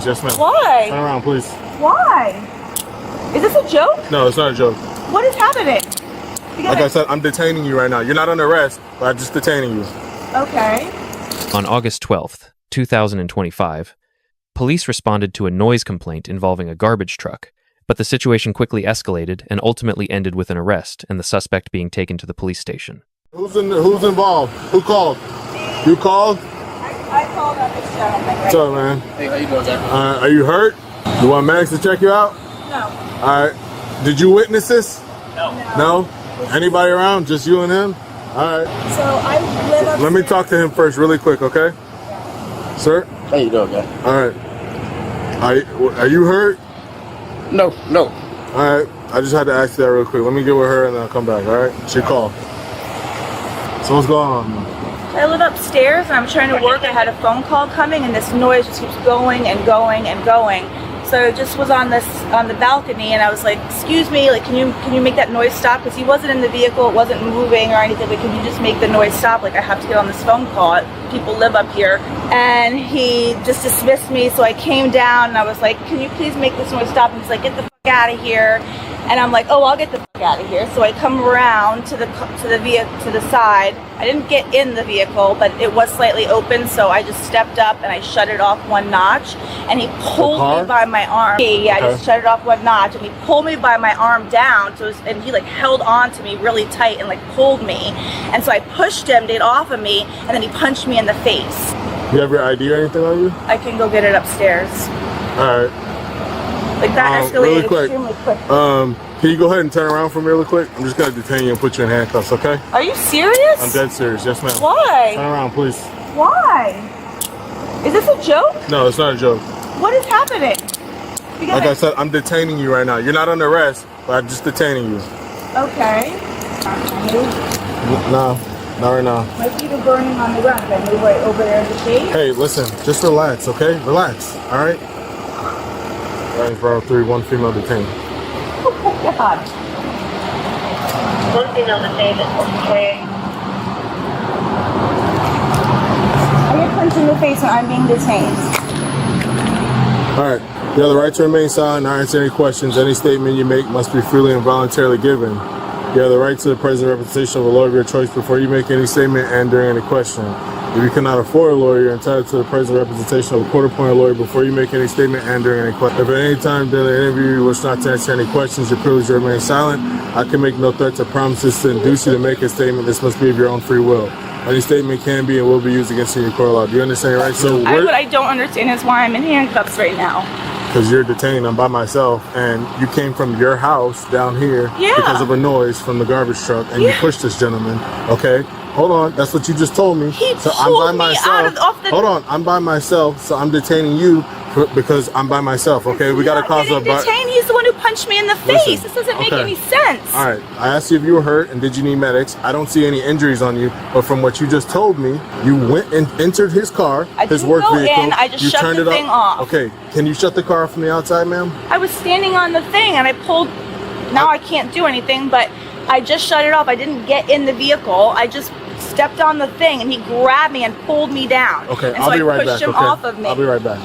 Yes, ma'am. Why? Turn around, please. Why? Is this a joke? No, it's not a joke. What is happening? Like I said, I'm detaining you right now. You're not under arrest, but I'm just detaining you. Okay. On August 12th, 2025, police responded to a noise complaint involving a garbage truck, but the situation quickly escalated and ultimately ended with an arrest and the suspect being taken to the police station. Who's involved? Who called? You called? I called on this gentleman. What's up, man? Hey, how you doing, Zach? Are you hurt? You want medics to check you out? No. All right. Did you witness this? No? Anybody around? Just you and him? All right. So I live up. Let me talk to him first really quick, okay? Sir? How you doing, guy? All right. Are you hurt? No. All right. I just had to ask you that real quick. Let me get with her and then I'll come back, all right? She called. So what's going on, man? I live upstairs and I'm trying to work. I had a phone call coming and this noise just keeps going and going and going. So I just was on the balcony and I was like, excuse me, like can you make that noise stop? Because he wasn't in the vehicle, it wasn't moving or anything, but can you just make the noise stop? Like I have to get on this phone call. People live up here. And he just dismissed me, so I came down and I was like, can you please make this noise stop? And he's like, get the fuck out of here. And I'm like, oh, I'll get the fuck out of here. So I come around to the side. I didn't get in the vehicle, but it was slightly open, so I just stepped up and I shut it off one notch. And he pulled me by my arm. Yeah, I just shut it off one notch, and he pulled me by my arm down. And he like held on to me really tight and like pulled me. And so I pushed him to get off of me, and then he punched me in the face. You have your ID or anything on you? I can go get it upstairs. All right. Like that escalated really quick. extremely quick. Can you go ahead and turn around for me really quick? I'm just gonna detain you and put you in handcuffs, okay? Are you serious? I'm dead serious, yes ma'am. Why? Turn around, please. Why? Is this a joke? No, it's not a joke. What is happening? Like I said, I'm detaining you right now. You're not under arrest, but I'm just detaining you. Okay. No, not right now. My feet are burning on the ground. Can I move right over there in the shade? Hey, listen, just relax, okay? Relax, all right? Range 3, one female detained. Oh my God. One female detained, okay. I get punched in the face when I'm being detained. All right. You have the right to remain silent and not answer any questions. Any statement you make must be freely and voluntarily given. You have the right to the present representation of a lawyer of your choice before you make any statement and during any question. If you cannot afford a lawyer, you're entitled to the present representation of a court-appointed lawyer before you make any statement and during any question. If at any time during the interview you wish not to answer any questions, you're privileged to remain silent. I can make no threats or promises to induce you to make a statement. This must be of your own free will. Any statement can be and will be used against you in your court of law. Do you understand, right? So what I don't understand is why I'm in handcuffs right now. Because you're detained, I'm by myself, and you came from your house down here because of a noise from the garbage truck, and you pushed this gentleman, okay? Hold on, that's what you just told me. So I'm by myself. Hold on, I'm by myself, so I'm detaining you because I'm by myself, okay? We got to cause a... He's the one who punched me in the face. This doesn't make any sense. All right, I asked you if you were hurt and did you need medics. I don't see any injuries on you, but from what you just told me, you went and entered his car, his work vehicle. I just shut the thing off. Okay, can you shut the car off from the outside, ma'am? I was standing on the thing and I pulled... Now I can't do anything, but I just shut it off. I didn't get in the vehicle. I just stepped on the thing and he grabbed me and pulled me down. Okay, and I'll be right back. I pushed him off of me. I'll be right back.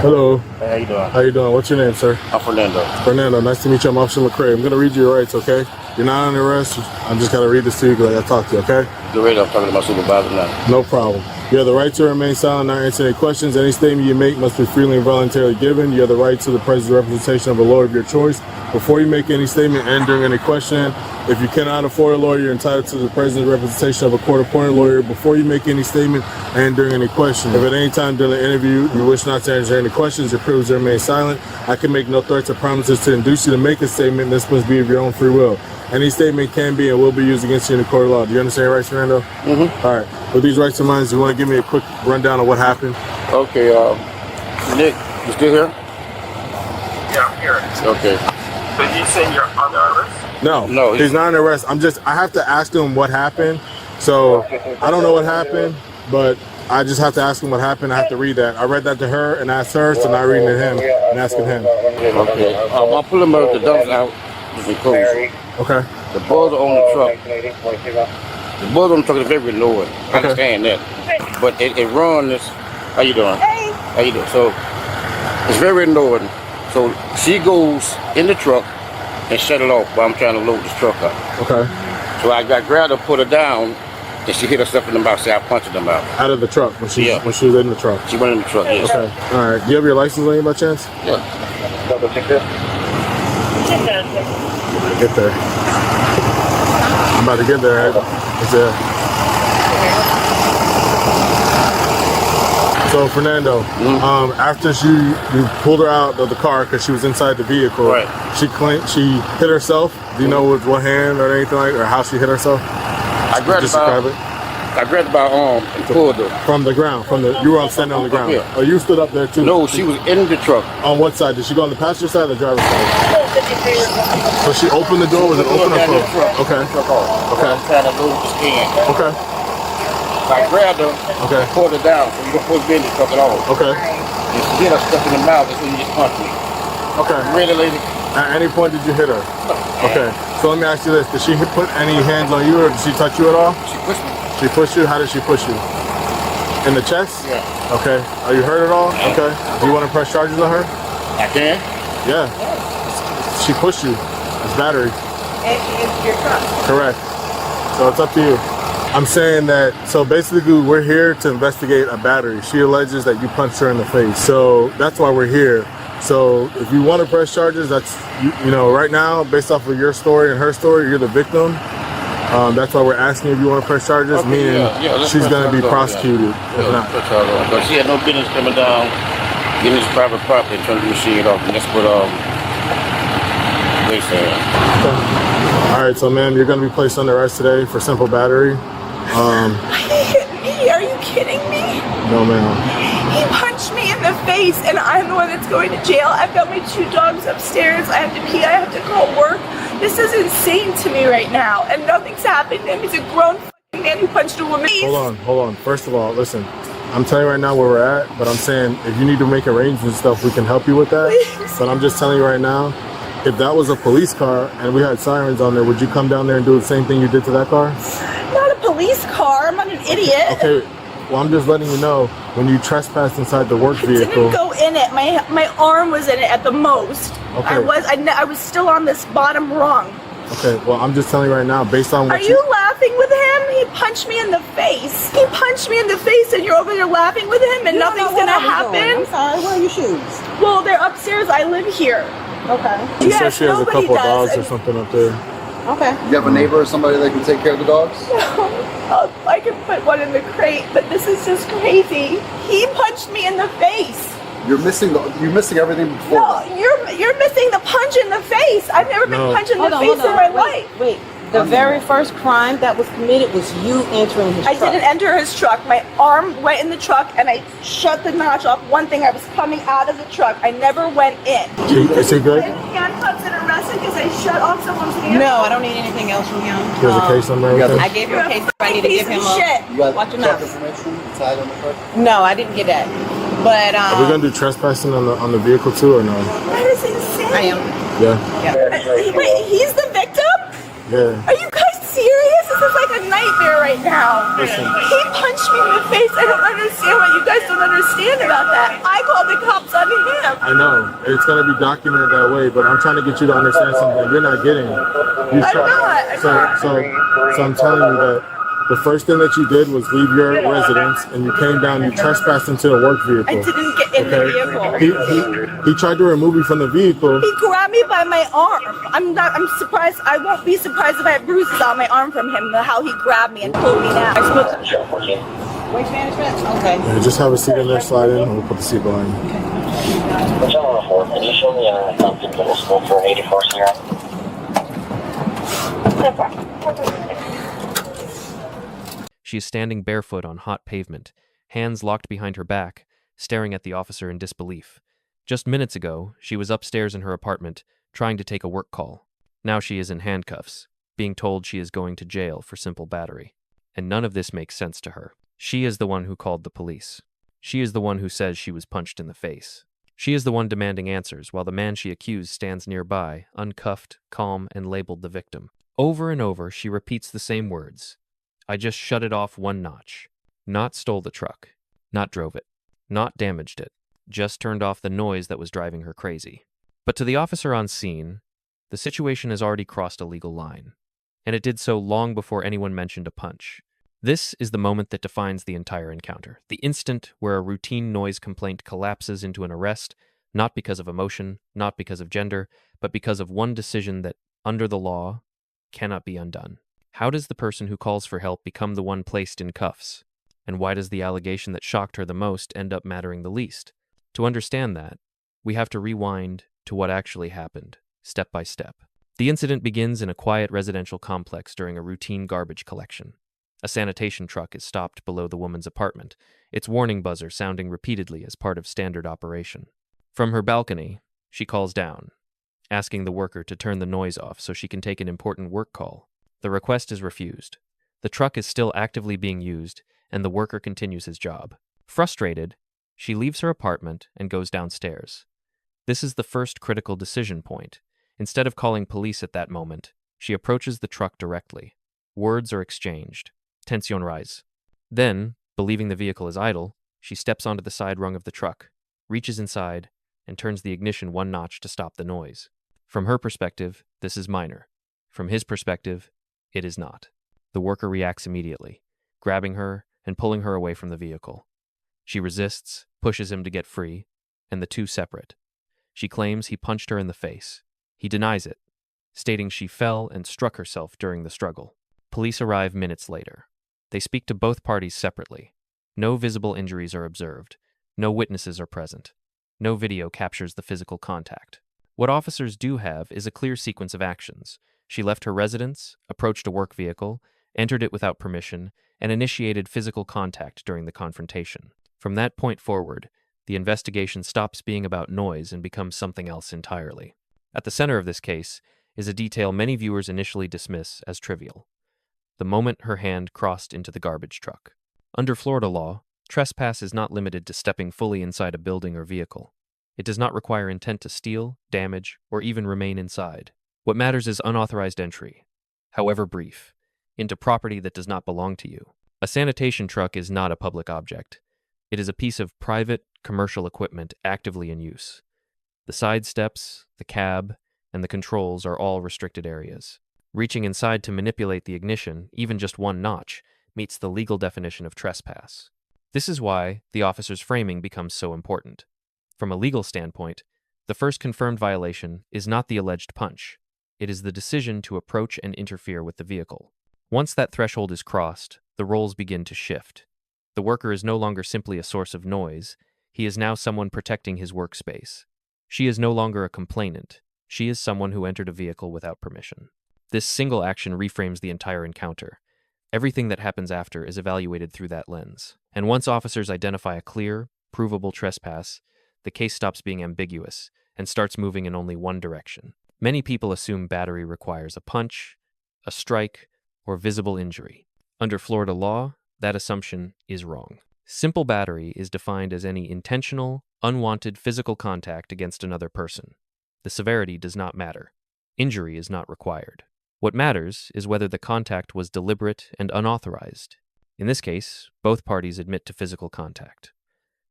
Hello. Hey, how you doing? How you doing? What's your name, sir? I'm Fernando. Fernando, nice to meet you. I'm Officer McCray. I'm going to read you your rights, okay? You're not under arrest. I'm just going to read this to you because I got to talk to you, okay? You're ready. I'm talking to my supervisor now. No problem. You have the right to remain silent, not answer any questions. Any statement you make must be freely and voluntarily given. You have the right to the present representation of a lawyer of your choice. Before you make any statement and during any question, if you cannot afford a lawyer, you're entitled to the present representation of a court-appointed lawyer before you make any statement and during any question. If at any time during the interview you wish not to answer any questions, you're privileged to remain silent. I can make no threats or promises to induce you to make a statement. This must be of your own free will. Any statement can be and will be used against you in the court of law. Do you understand your rights, Fernando? Mm-hmm. All right. With these rights in mind, do you want to give me a quick rundown of what happened? Okay, Nick, you still here? Yeah, I'm here. Okay. So you say you're under arrest? No, he's not under arrest. I have to ask him what happened. So I don't know what happened, but I just have to ask him what happened. I have to read that. I read that to her and asked her, so now reading to him and asking him. Okay. I'll pull him out the dumps out. Okay. Okay. The balls are on the truck. The balls on the truck is very low. I understand that. But it runs. How you doing? Hey. How you doing? So it's very annoying. So she goes in the truck and shut it off while I'm trying to load this truck up. Okay. So I grabbed her, put her down, and she hit herself in the mouth. Say I punched her in the mouth. Out of the truck when she was in the truck. She went in the truck. Yes. Okay. All right. Do you have your license on you by chance? Yeah. Get there. I'm about to get there. It's So Fernando, after you pulled her out of the car because she was inside the vehicle, right? She claimed she hit herself. Do you know with what hand or anything like, or how she hit herself? I grabbed her by arm and pulled her from the ground. You were standing on the ground. Yeah. Oh, you stood up there too. No, she was in the truck. On what side? Did she go on the passenger side or the driver's side? So she opened the door. Was it open or closed? Okay. Okay. I'm trying to load this can. Okay. I grabbed her, pulled her down, so you don't supposed to be in the truck at all. Okay. And she hit her stuff in the mouth, that's when you just punched me. Okay. You ready, lady? At any point did you hit her? Okay. So let me ask you this. Did she put any hands on you or did she touch you at all? She pushed me. She pushed you? How did she push you? In the chest? Yeah. Okay. Are you hurt at all? Okay. Do you want to press charges on her? I can? Yeah. She pushed you. It's battery. And she is your truck. Correct. So it's up to you. I'm saying that, so basically we're here to investigate a battery. She alleges that you punched her in the face. So that's why we're here. So if you want to press charges, that's, you know, right now, based off of your story and her story, you're the victim. That's why we're asking if you want to press charges, meaning she's going to be prosecuted. If not. But she had no business coming down, getting this private property and trying to do shit off. And that's what they said. Okay. All right, so ma'am, you're going to be placed under arrest today for simple battery. He hit me. Are you kidding me? No, ma'am. He punched me in the face, and I'm the one that's going to jail. I've got my 2 dogs upstairs. I have to pee. I have to call work. This is insane to me right now, and nothing's happened to him. He's a grown fucking man who punched a woman. Hold on. First of all, listen. I'm telling you right now where we're at, but I'm saying if you need to make arrangements and stuff, we can help you with that. Please. But I'm just telling you right now, if that was a police car and we had sirens on there, would you come down there and do the same thing you did to that car? Not a police car. I'm not an idiot. Okay. Well, I'm just letting you know, when you trespassed inside the work vehicle. Didn't go in it. My arm was in it at the most. Okay. I was still on this bottom rung. Okay. Well, I'm just telling you right now, based on what Are you laughing with him? He punched me in the face. He punched me in the face, and you're over there laughing with him, and nothing's gonna happen. I'm sorry. Where are your shoes? Well, they're upstairs. I live here. Okay. She Yes, said she has a nobody couple of does. dogs or something up there. Okay. You have a neighbor or somebody that can take care of the dogs? I can put one in the crate, but this is just crazy. He punched me in the face. You're missing everything before. No, you're missing the punch in the face. I've never been punched in the face in my life. Wait. The very first crime that was committed was you entering his I truck. didn't enter his truck. My arm went in the truck, and I shut the notch off. One thing, I was coming out of the truck. I never went in. Is he good? I'm handcuffs and arrested because I shut off someone's hand. No, I don't need anything else from him. There's a case number. I gave him a case. I need to give him shit. You got Watch your truck mouth. information inside on the truck? No, I didn't get that. But Are we gonna do trespassing on the vehicle too, or no? That is insane. I am. Yeah. Wait, he's the victim? Yeah. Are you guys serious? This is like a nightmare right now. Listen. He punched me in the face. I don't understand what you guys don't understand about that. I called the cops on him. I know it's gonna be documented that way, but I'm trying to get you to understand something you're not getting. I'm not. So I'm telling you that the first thing that you did was leave your residence, and you came down. You trespassed into the work vehicle. I didn't get in the vehicle. He tried to remove you from the vehicle. He grabbed me by my arm. I'm surprised. I won't be surprised if I have bruises on my arm from him. How he grabbed me and pulled me down. waste management? Okay. Yeah, just have a seat in there, slide in, and we'll put the seatbelt on. Can you show me something that will smoke for 84 Sierra? She is standing barefoot on hot pavement, hands locked behind her back, staring at the officer in disbelief. Just minutes ago, she was upstairs in her apartment, trying to take a work call. Now she is in handcuffs, being told she is going to jail for simple battery. And none of this makes sense to her. She is the one who called the police. She is the one who says she was punched in the face. She is the one demanding answers, while the man she accused stands nearby, uncuffed, calm, and labeled the victim. Over and over, she repeats the same words. I just shut it off one notch. Not stole the truck. Not drove it. Not damaged it. just turned off the noise that was driving her crazy. But to the officer on scene, the situation has already crossed a legal line, and it did so long before anyone mentioned a punch. This is the moment that defines the entire encounter, the instant where a routine noise complaint collapses into an arrest, not because of emotion, not because of gender, but because of one decision that, under the law, cannot be undone. How does the person who calls for help become the one placed in cuffs? And why does the allegation that shocked her the most end up mattering the least? To understand that, we have to rewind to what actually happened, step by step. The incident begins in a quiet residential complex during a routine garbage collection. A sanitation truck is stopped below the woman's apartment, its warning buzzer sounding repeatedly as part of standard operation. From her balcony, she calls down, asking the worker to turn the noise off so she can take an important work call. The request is refused. The truck is still actively being used, and the worker continues his job. Frustrated, she leaves her apartment and goes downstairs. This is the first critical decision point. Instead of calling police at that moment, she approaches the truck directly. Words are exchanged. Tension rise. Then, believing the vehicle is idle, she steps onto the side rung of the truck, reaches inside, and turns the ignition one notch to stop the noise. From her perspective, this is minor. From his perspective, it is not. The worker reacts immediately, grabbing her and pulling her away from the vehicle. She resists, pushes him to get free, and the two separate. She claims he punched her in the face. He denies it, stating she fell and struck herself during the struggle. Police arrive minutes later. They speak to both parties separately. No visible injuries are observed. No witnesses are present. No video captures the physical contact. What officers do have is a clear sequence of actions. She left her residence, approached a work vehicle, entered it without permission, and initiated physical contact during the confrontation. From that point forward, the investigation stops being about noise and becomes something else entirely. At the center of this case is a detail many viewers initially dismiss as trivial: the moment her hand crossed into the garbage truck. Under Florida law, trespass is not limited to stepping fully inside a building or vehicle. It does not require intent to steal, damage, or even remain inside. What matters is unauthorized entry, however brief, into property that does not belong to you. A sanitation truck is not a public object. It is a piece of private, commercial equipment actively in use. The side steps, the cab, and the controls are all restricted areas. Reaching inside to manipulate the ignition, even just one notch, meets the legal definition of trespass. This is why the officer's framing becomes so important. From a legal standpoint, the first confirmed violation is not the alleged punch. It is the decision to approach and interfere with the vehicle. Once that threshold is crossed, the roles begin to shift. The worker is no longer simply a source of noise. He is now someone protecting his workspace. She is no longer a complainant. She is someone who entered a vehicle without permission. This single action reframes the entire encounter. Everything that happens after is evaluated through that lens. And once officers identify a clear, provable trespass, the case stops being ambiguous and starts moving in only one direction. Many people assume battery requires a punch, a strike, or visible injury. Under Florida law, that assumption is wrong. Simple battery is defined as any intentional, unwanted physical contact against another person. The severity does not matter. Injury is not required. What matters is whether the contact was deliberate and unauthorized. In this case, both parties admit to physical contact.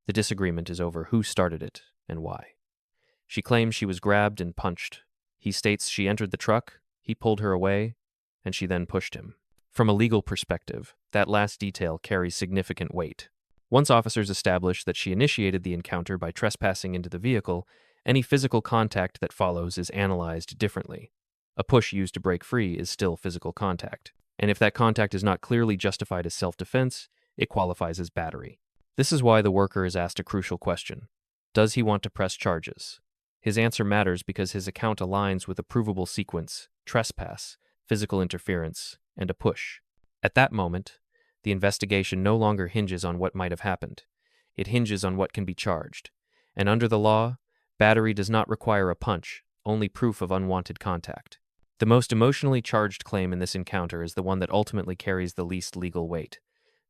The disagreement is over who started it and why. She claims she was grabbed and punched. He states she entered the truck, he pulled her away, and she then pushed him. From a legal perspective, that last detail carries significant weight. Once officers establish that she initiated the encounter by trespassing into the vehicle, any physical contact that follows is analyzed differently. A push used to break free is still physical contact, and if that contact is not clearly justified as self-defense, it qualifies as battery. This is why the worker is asked a crucial question. Does he want to press charges? His answer matters because his account aligns with a provable sequence: trespass, physical interference, and a push. At that moment, the investigation no longer hinges on what might have happened. It hinges on what can be charged. And under the law, battery does not require a punch, only proof of unwanted contact. The most emotionally charged claim in this encounter is the one that ultimately carries the least legal weight: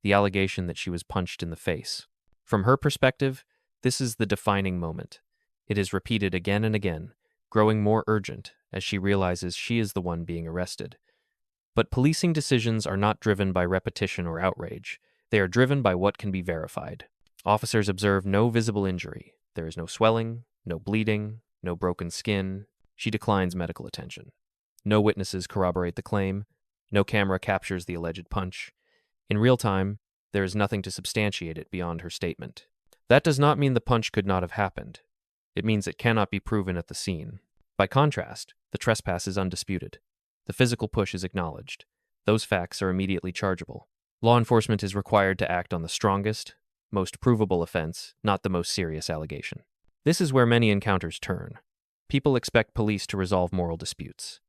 the allegation that she was punched in the face. From her perspective, this is the defining moment. It is repeated again and again, growing more urgent as she realizes she is the one being arrested. But policing decisions are not driven by repetition or outrage. They are driven by what can be verified. Officers observe no visible injury, There is no swelling, no bleeding, no broken skin. She declines medical attention. No witnesses corroborate the claim. No camera captures the alleged punch. In real time, there is nothing to substantiate it beyond her statement. That does not mean the punch could not have happened. It means it cannot be proven at the scene. By contrast, the trespass is undisputed. The physical push is acknowledged. Those facts are immediately chargeable. Law enforcement is required to act on the strongest, most provable offense, not the most serious allegation. This is where many encounters turn. People expect police to resolve moral disputes.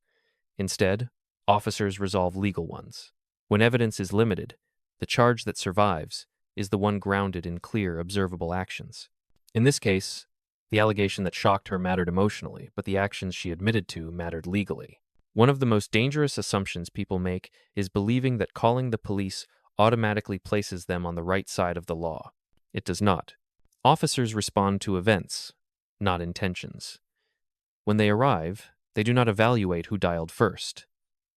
Instead, officers resolve legal ones. When evidence is limited, the charge that survives is the one grounded in clear, observable actions. In this case, the allegation that shocked her mattered emotionally, but the actions she admitted to mattered legally. One of the most dangerous assumptions people make is believing that calling the police automatically places them on the right side of the law. It does not. Officers respond to events, not intentions. When they arrive, they do not evaluate who dialed first.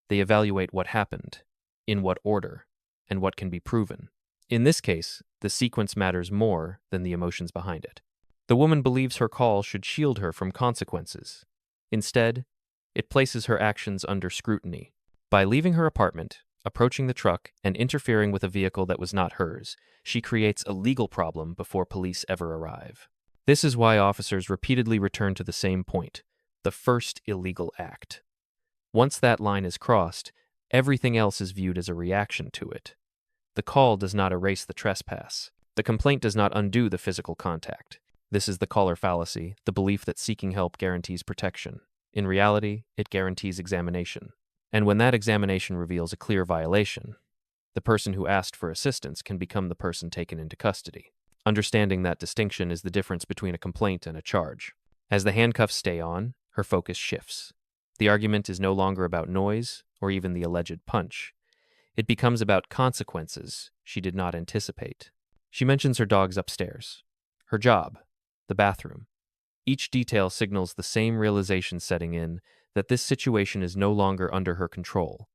They evaluate what happened, in what order, and what can be proven. In this case, the sequence matters more than the emotions behind it. The woman believes her call should shield her from consequences. Instead, it places her actions under scrutiny. By leaving her apartment, approaching the truck, and interfering with a vehicle that was not hers, she creates a legal problem before police ever arrive. This is why officers repeatedly return to the same point, the first illegal act. Once that line is crossed, everything else is viewed as a reaction to it. The call does not erase the trespass. The complaint does not undo the physical contact. This is the caller fallacy, the belief that seeking help guarantees protection. In reality, it guarantees examination. And when that examination reveals a clear violation, the person who asked for assistance can become the person taken into custody. Understanding that distinction is the difference between a complaint and a charge. As the handcuffs stay on, her focus shifts. The argument is no longer about noise or even the alleged punch. It becomes about consequences she did not anticipate. She mentions her dogs upstairs, her job, the bathroom. Each detail signals the same realization setting in that this situation is no longer under her control.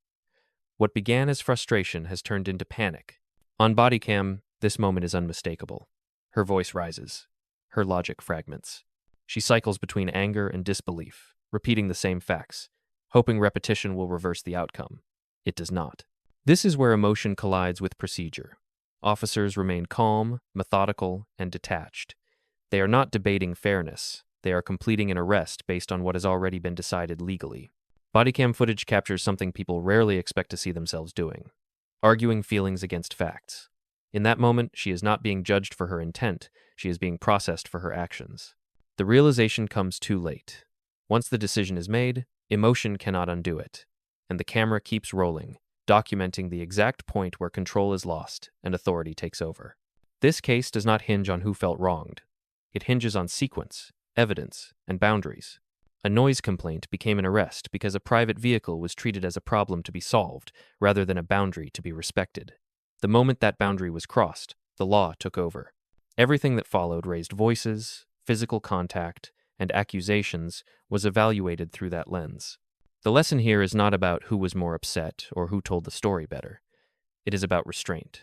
What began as frustration has turned into panic. On body cam, this moment is unmistakable. Her voice rises. Her logic fragments. She cycles between anger and disbelief, repeating the same facts, hoping repetition will reverse the outcome. It does not. This is where emotion collides with procedure. Officers remain calm, methodical, and detached. They are not debating fairness. They are completing an arrest based on what has already been decided legally. Bodycam footage captures something people rarely expect to see themselves doing: arguing feelings against facts. In that moment, she is not being judged for her intent, she is being processed for her actions. The realization comes too late. Once the decision is made, emotion cannot undo it, and the camera keeps rolling, documenting the exact point where control is lost and authority takes over. This case does not hinge on who felt wronged. It hinges on sequence, evidence, and boundaries. A noise complaint became an arrest because a private vehicle was treated as a problem to be solved rather than a boundary to be respected. The moment that boundary was crossed, the law took over. Everything that followed raised voices, physical contact, and accusations was evaluated through that lens. The lesson here is not about who was more upset or who told the story better. It is about restraint.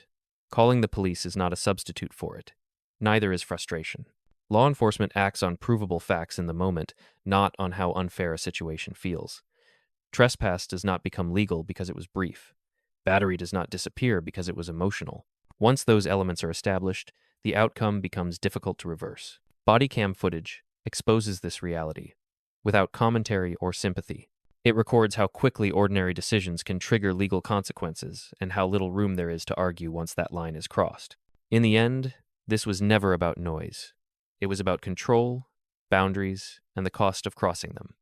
Calling the police is not a substitute for it. Neither is frustration. Law enforcement acts on provable facts in the moment, not on how unfair a situation feels. Trespass does not become legal because it was brief. Battery does not disappear because it was emotional. Once those elements are established, the outcome becomes difficult to reverse. Body cam footage exposes this reality, without commentary or sympathy. It records how quickly ordinary decisions can trigger legal consequences and how little room there is to argue once that line is crossed. In the end, this was never about noise. It was about control, boundaries, and the cost of crossing them.